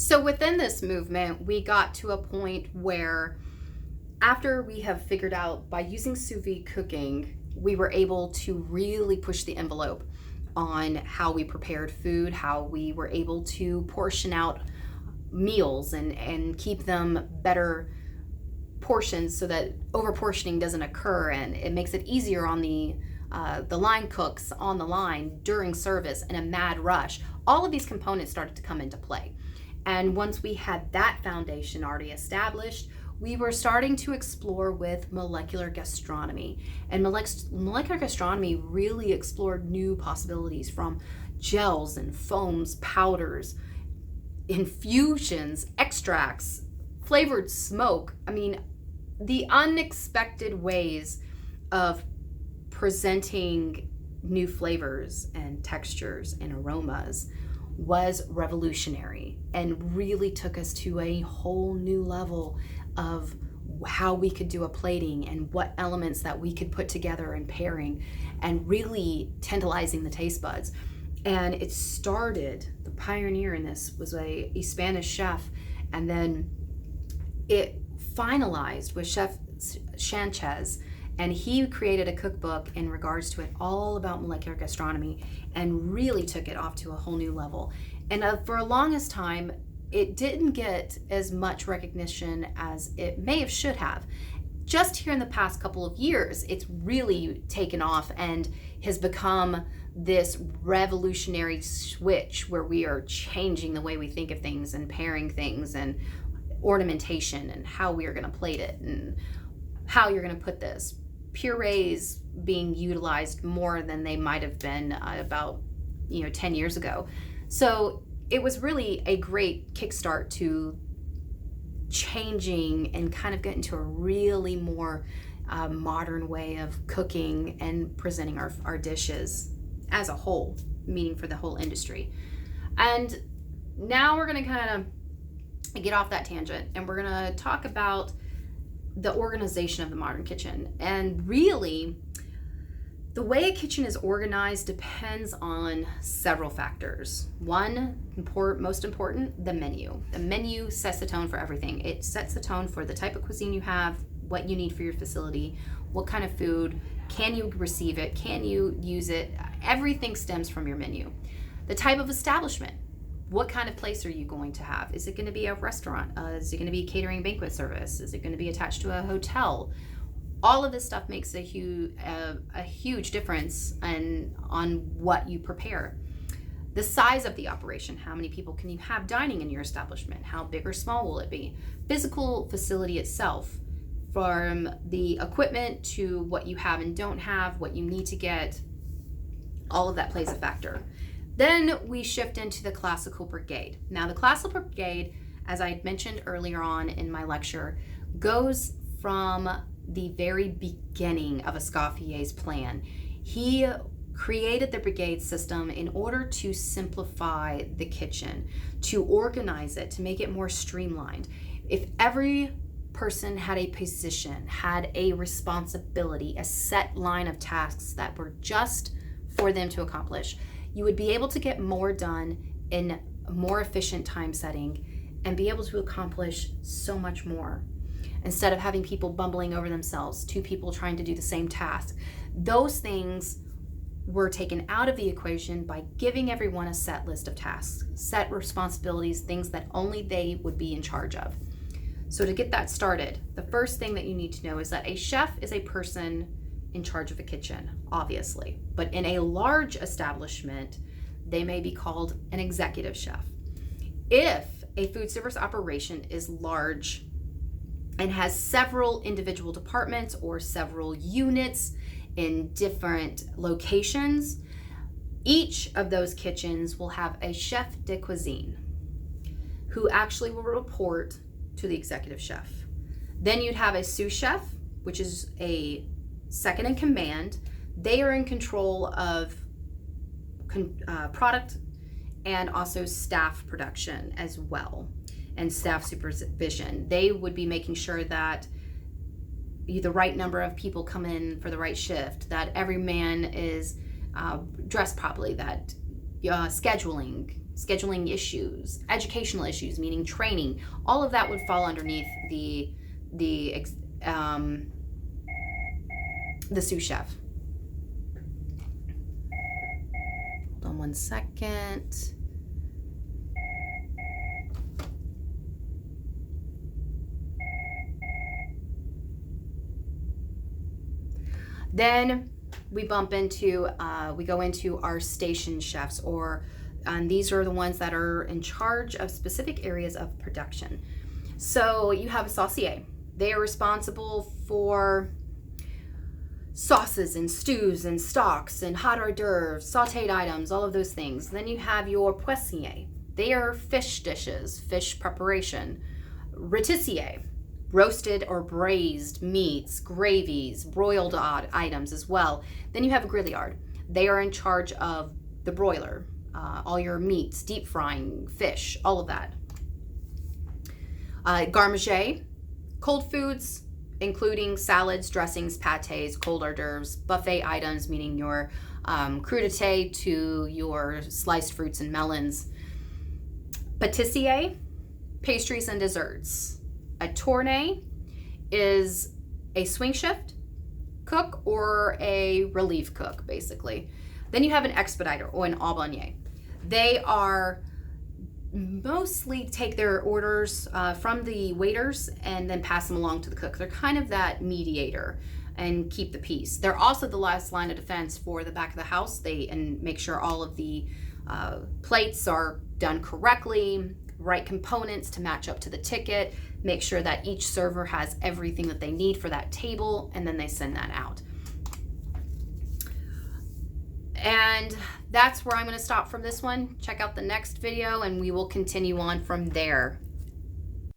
So within this movement, we got to a point where after we have figured out by using sous vide cooking, we were able to really push the envelope on how we prepared food, how we were able to portion out meals and keep them better portions so that over portioning doesn't occur, and it makes it easier on the line cooks on the line during service in a mad rush. All of these components started to come into play. And once we had that foundation already established, we were starting to explore with molecular gastronomy. And molecular gastronomy really explored new possibilities from gels and foams, powders, infusions, extracts, flavored smoke. I mean, the unexpected ways of presenting new flavors and textures and aromas was revolutionary and really took us to a whole new level of how we could do a plating and what elements that we could put together and pairing and really tantalizing the taste buds. And it started, the pioneer in this was a Spanish chef, and then it finalized with Chef Sanchez, and he created a cookbook in regards to it, all about molecular gastronomy, and really took it off to a whole new level. And for the longest time, it didn't get as much recognition as it may have should have. Just here in the past couple of years, it's really taken off and has become this revolutionary switch where we are changing the way we think of things and pairing things and ornamentation and how we are going to plate it and how you're going to put this. Purees being utilized more than they might have been about 10 years ago. So it was really a great kickstart to changing and kind of getting to a really more modern way of cooking and presenting our dishes as a whole, meaning for the whole industry. And now we're going to kind of get off that tangent, and we're going to talk about the organization of the modern kitchen. And really, the way a kitchen is organized depends on several factors. One, most important, the menu. The menu sets the tone for everything. It sets the tone for the type of cuisine you have, what you need for your facility, what kind of food, can you receive it, can you use it? Everything stems from your menu. The type of establishment. What kind of place are you going to have? Is it going to be a restaurant? Is it going to be catering banquet service? Is it going to be attached to a hotel? All of this stuff makes a huge difference on what you prepare. The size of the operation. How many people can you have dining in your establishment? How big or small will it be? Physical facility itself, from the equipment to what you have and don't have, what you need to get, all of that plays a factor. Then we shift into the classical brigade. Now, the classical brigade, as I mentioned earlier on in my lecture, goes from the very beginning of Escoffier's plan. He created the brigade system in order to simplify the kitchen, to organize it, to make it more streamlined. If every person had a position, had a responsibility, a set line of tasks that were just for them to accomplish, you would be able to get more done in a more efficient time setting and be able to accomplish so much more. Instead of having people bumbling over themselves, two people trying to do the same task. Those things were taken out of the equation by giving everyone a set list of tasks, set responsibilities, things that only they would be in charge of. So to get that started, the first thing that you need to know is that a chef is a person in charge of a kitchen, obviously. But in a large establishment, they may be called an executive chef. If a food service operation is large and has several individual departments or several units in different locations, each of those kitchens will have a chef de cuisine who actually will report to the executive chef. Then you'd have a sous chef, which is a second in command. They are in control of product and also staff production as well, and staff supervision. They would be making sure that the right number of people come in for the right shift, that every man is dressed properly, that scheduling scheduling issues, educational issues, meaning training. All of that would fall underneath the sous chef. Hold on one second. Then we go into our station chefs, and these are the ones that are in charge of specific areas of production. So you have a saucier. They are responsible for sauces and stews and stocks and hot hors d'oeuvres, sauteed items, all of those things. Then you have your poissonnier. They are fish dishes, fish preparation. Rôtissier, roasted or braised meats, gravies, broiled items as well. Then you have a grillard. They are in charge of the broiler, all your meats, deep frying, fish, all of that. Garmager, cold foods, including salads, dressings, pâtés, cold hors d'oeuvres, buffet items, meaning your crudité to your sliced fruits and melons. Pâtissier, pastries and desserts. A tournée is a swing shift cook or a relief cook, basically. Then you have an expediter or an aumônier. They are mostly take their orders from the waiters and then pass them along to the cook. They're kind of that mediator and keep the peace. They're also the last line of defense for the back of the house. And make sure all of the plates are done correctly, right components to match up to the ticket, make sure that each server has everything that they need for that table, and then they send that out. And that's where I'm going to stop from this one. Check out the next video and we will continue on from there.